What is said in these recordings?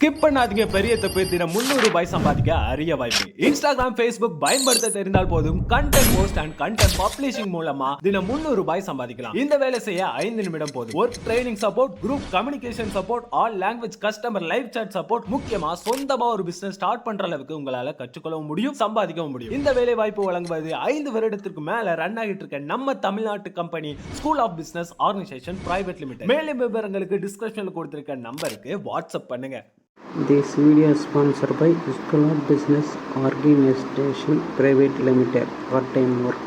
Skip பண்ணாதீங்க, பெரிய தப்பு. தினம் 300 ரூபாய் சம்பாதிக்க அரிய வாய்ப்பு. இன்ஸ்டாகிராம், Facebook பயன்படுத்த தெரிந்தால் போதும். Content post and content publishing மூலமா தினம் 300 ரூபாய் சம்பாதிக்கலாம். இந்த வேலை செய்ய 5 நிமிடம் போதும். Work training support, group communication support, all language customer live chat support, முக்கியமா சொந்தமா ஒரு பிசினஸ் ஸ்டார்ட் பண்ற அளவுக்கு உங்களால கற்றுக்கொள்ளவும் முடியும், சம்பாதிக்கவும் முடியும். இந்த வேலை வாய்ப்பு வழங்குவது 5 வருடத்திற்கு மேல ரன் ஆகிட்டு இருக்க நம்ம தமிழ்நாட்டு company school of business organisation private limited. மேலும் விவரங்களுக்கு டிஸ்கிரிப்ஷன்ல கொடுத்திருக்க நம்பருக்கு வாட்ஸ்அப் பண்ணுங்க. This video is sponsored by School of Business Organization Private Limited. Part-time work.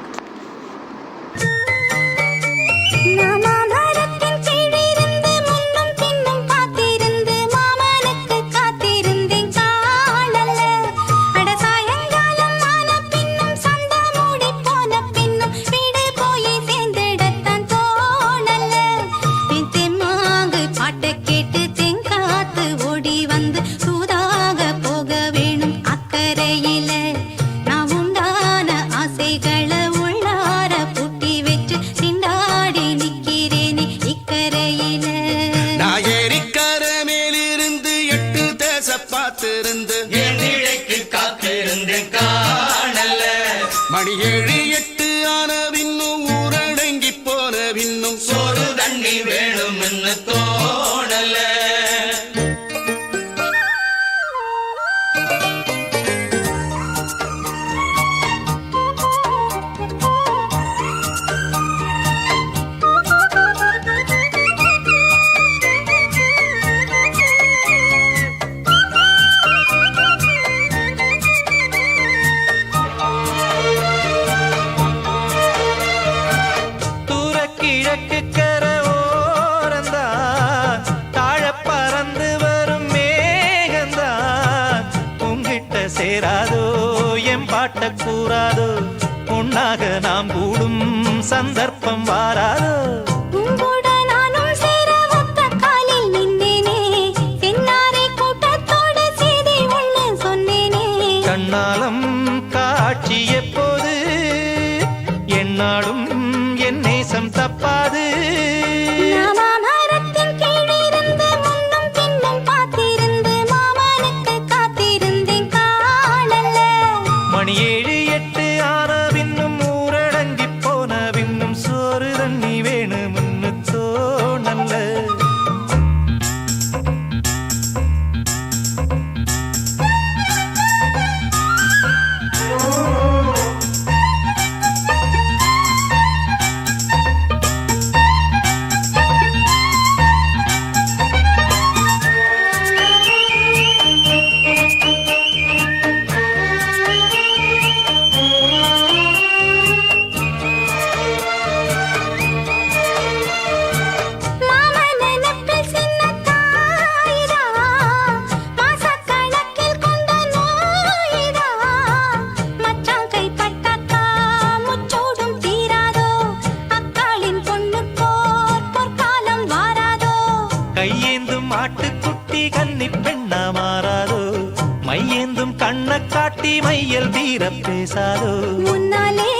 மணி 7 8 ஆனவின்னும் ஊரடங்கி போனவின்னும் சோறு தண்ணி வேணும்னு தோணல. சேராதோ எம் பாட்ட கூறாதோ, உன்னாக நாம் கூடும் சந்தர்ப்பம் வாராதோ. கண்ணாலம் காட்சி எப்போது என்னாலும் என் நேசம் தப்பாது. மணி 7 8 ஆனவின்னும் ஊரடங்கி போனவின்னும் சோறு தண்ணி வேணும்னு தோணல. கையேந்தும் ஆட்டுக்குட்டி கன்னி பெண்ணா மாறாதோ, மையேந்தும் கண்ண காட்டி மையல் தீர பேசாதோ. முன்னாலே